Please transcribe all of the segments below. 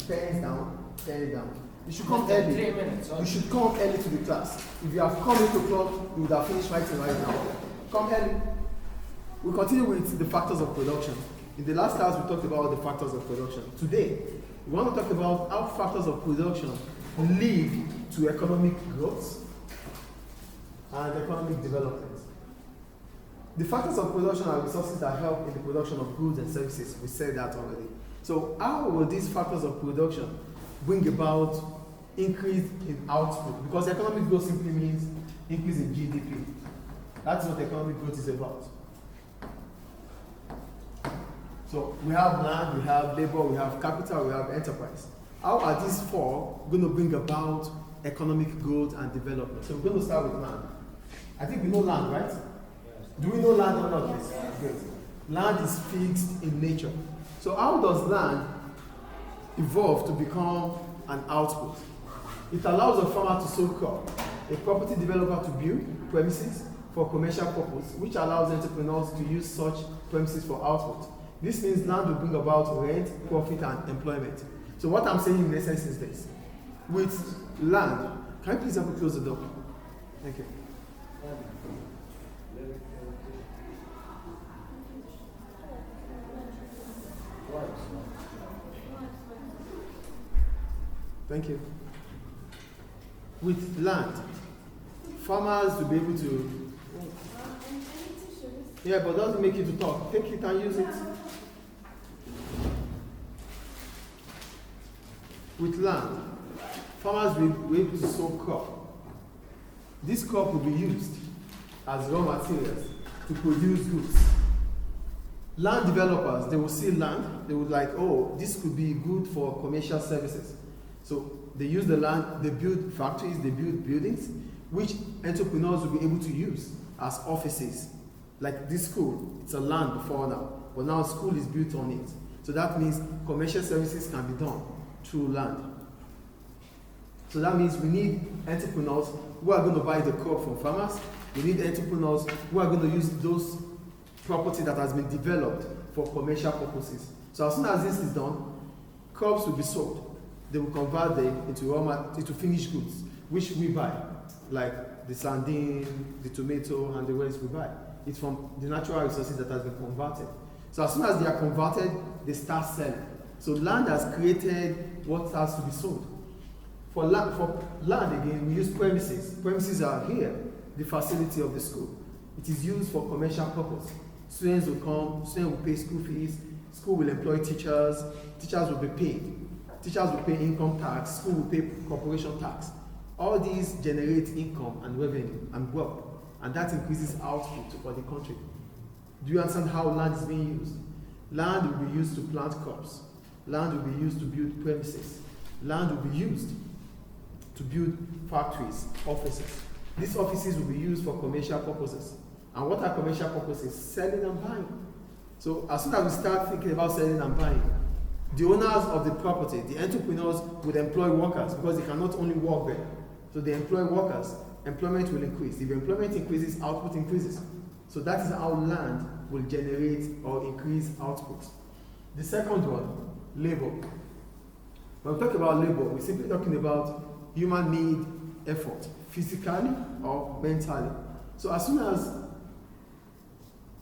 pens down, pen down. You should come early. 3 minutes. You should come early to the class. If you have come 8 o'clock, you would have finished writing right now. Come early. We continue with the factors of production. In the last class, we talked about the factors of production. Today, we want to talk about how factors of production lead to economic growth and economic development. The factors of production are resources that help in the production of goods and services. We said that already. So how will these factors of production bring about increase in output? Because economic growth simply means increase in GDP. That's what economic growth is about. So we have land, we have labor, we have capital, we have enterprise. How are these four going to bring about economic growth and development? So we're going to start with land. I think we know land, right? Yes. Do we know land or not? Yes. Great. Land is fixed in nature. So how does land evolve to become an output? It allows a farmer to sow crop, a property developer to build premises for commercial purpose, which allows entrepreneurs to use such premises for output. This means land will bring about rent, profit, and employment. So what I'm saying in essence is this. With land, can you please help me close the door? Thank you. Thank you. With land, farmers will be able to... Yeah, but doesn't make you to talk. Take it and use it. With land, farmers will be able to sow crop. This crop will be used as raw materials to produce goods. Land developers, they will see land, they would like, oh, this could be good for commercial services. So they use the land, they build factories, they build buildings, which entrepreneurs will be able to use as offices. Like this school, it's a land before now, but now school is built on it. So that means commercial services can be done through land. So that means we need entrepreneurs who are going to buy the crop from farmers. We need entrepreneurs who are going to use those property that has been developed for commercial purposes. So as soon as this is done, crops will be sold. They will convert them into finished goods, which we buy, like the sardine, the tomato, and the rest we buy. It's from the natural resources that has been converted. So as soon as they are converted, they start selling. So land has created what has to be sold. For land again, we use premises. Premises are here, the facility of the school. It is used for commercial purpose. Students will come, students will pay school fees, school will employ teachers, teachers will be paid. Teachers will pay income tax, school will pay corporation tax. All these generate income and revenue and wealth, and that increases output for the country. Do you understand how land is being used? Land will be used to plant crops. Land will be used to build premises. Land will be used to build factories, offices. These offices will be used for commercial purposes. And what are commercial purposes? Selling and buying. So as soon as we start thinking about selling and buying, the owners of the property, the entrepreneurs, would employ workers because they cannot only work there. So they employ workers. Employment will increase. If employment increases, output increases. So that is how land will generate or increase output. The second one, labor. When we talk about labor, we're simply talking about human need, effort, physically or mentally. So as soon as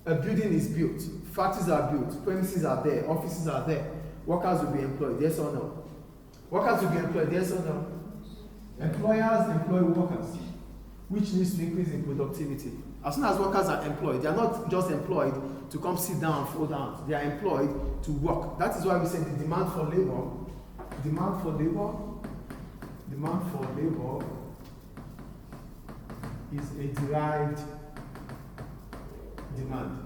a building is built, factories are built, premises are there, offices are there, workers will be employed, yes or no? Workers will be employed, yes or no? Employers employ workers, which needs to increase in productivity. As soon as workers are employed, they are not just employed to come sit down and fold down. They are employed to work. That is why we say the demand for labor is a derived demand,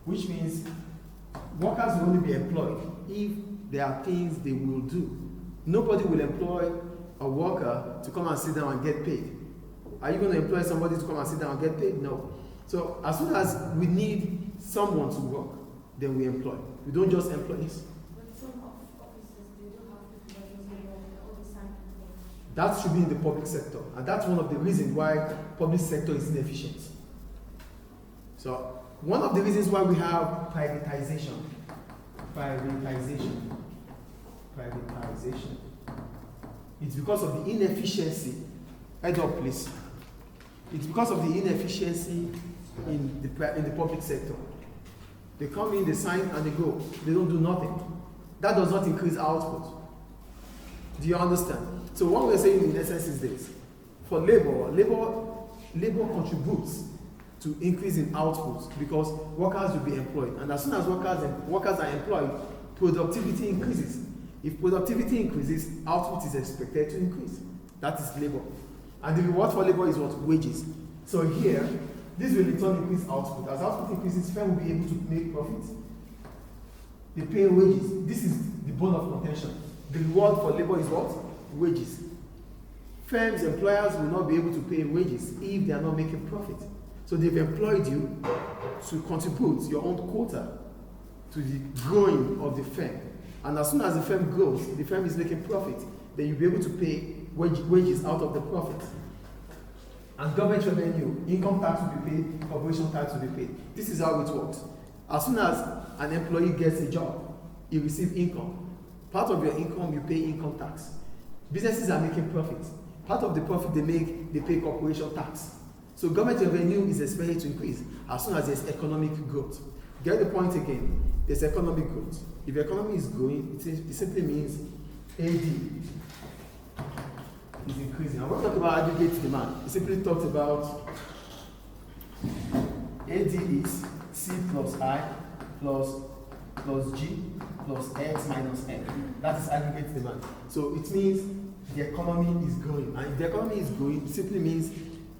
which means workers will only be employed if there are things they will do. Nobody will employ a worker to come and sit down and get paid. Are you going to employ somebody to come and sit down and get paid? No. So as soon as we need someone to work, then we employ. We don't just employ. But some offices, they don't have the professionals all the time. That should be in the public sector. And that's one of the reasons why public sector is inefficient. So one of the reasons why we have privatization. because of the inefficiency. Head up, please. It's because of the inefficiency in the public sector. They come in, they sign, and they go. They don't do nothing. That does not increase output. Do you understand? So what we're saying in essence is this: for labor contributes to increase in output because workers will be employed, and as soon as workers are employed, productivity increases. If productivity increases, output is expected to increase. That is labor. And the reward for labor is what? Wages. So here, this will in turn increase output. As output increases, firm will be able to make profits. They pay wages. This is the bone of contention. The reward for labor is what? Wages. Firms, employers will not be able to pay wages if they are not making profit. So they've employed you to contribute your own quota to the growing of the firm. And as soon as the firm grows, the firm is making profit, then you'll be able to pay wages out of the profit. And government revenue, income tax will be paid, corporation tax will be paid. This is how it works. As soon as an employee gets a job, you receive income. Part of your income, you pay income tax. Businesses are making profit. Part of the profit they make, they pay corporation tax. So government revenue is expected to increase as soon as there's economic growth. Get the point again. There's economic growth. If the economy is growing, it simply means AD is increasing. And when we talk about aggregate demand, it simply talks about AD is C plus I plus G plus X minus N. That is aggregate demand. So it means the economy is growing. And if the economy is growing, it simply means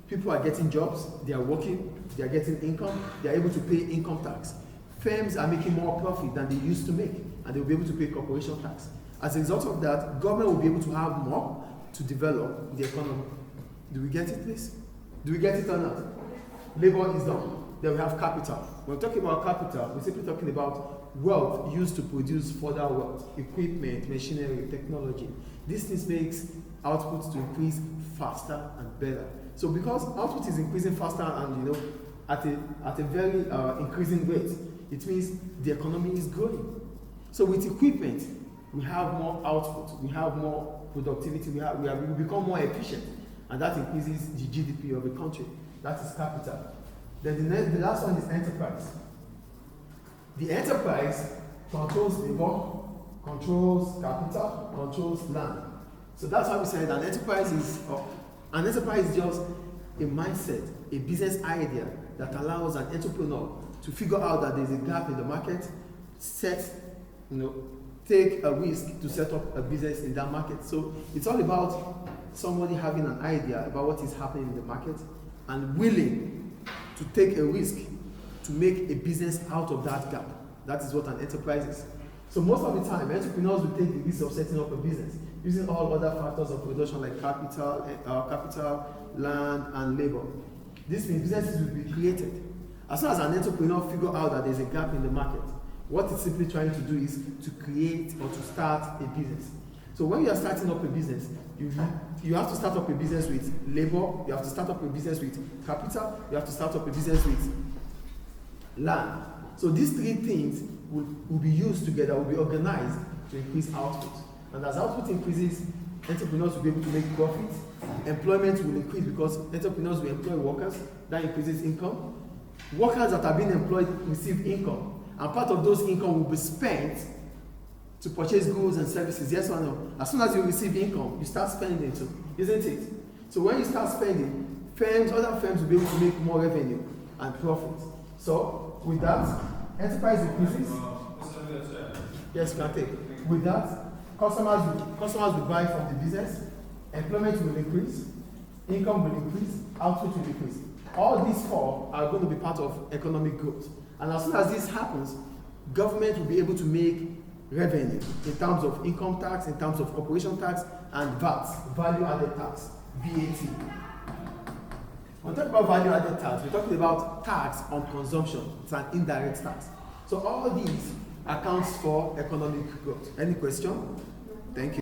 people are getting jobs, they are working, they are getting income, they are able to pay income tax. Firms are making more profit than they used to make, and they will be able to pay corporation tax. As a result of that, government will be able to have more to develop the economy. Do we get it, please? Do we get it or not? Labor is done. Then we have capital. When we're talking about capital, we're simply talking about wealth used to produce further wealth, equipment, machinery, technology. These things makes output to increase faster and better. So because output is increasing faster and at a very increasing rate, it means the economy is growing. So with equipment, we have more output, we have more productivity, we become more efficient, and that increases the GDP of a country. That is capital. Then the last one is enterprise. The enterprise controls labor, controls capital, controls land. So that's why we said an enterprise is just a mindset, a business idea that allows an entrepreneur to figure out that there's a gap in the market, take a risk to set up a business in that market. So it's all about somebody having an idea about what is happening in the market and willing to take a risk to make a business out of that gap. That is what an enterprise is. So most of the time, entrepreneurs will take the risk of setting up a business using all other factors of production like capital, land, and labor. This means businesses will be created. As soon as an entrepreneur figures out that there's a gap in the market, what it's simply trying to do is to create or to start a business. So when you are starting up a business, you have to start up a business with labor, you have to start up a business with capital, you have to start up a business with land. So these three things will be used together, will be organized to increase output. And as output increases, entrepreneurs will be able to make profit, employment will increase because entrepreneurs will employ workers, that increases income. Workers that are being employed receive income, and part of those income will be spent to purchase goods and services. Yes or no? As soon as you receive income, you start spending too, isn't it? So when you start spending, other firms will be able to make more revenue and profit. So with that, enterprise increases. Yes, you can take. With that, customers will buy from the business, employment will increase, income will increase, output will increase. All these four are going to be part of economic growth. And as soon as this happens, government will be able to make revenue in terms of income tax, in terms of corporation tax, and VAT, value added tax, VAT. When we talk about value added tax, we're talking about tax on consumption. It's an indirect tax. So all these accounts for economic growth. Any question? Thank you.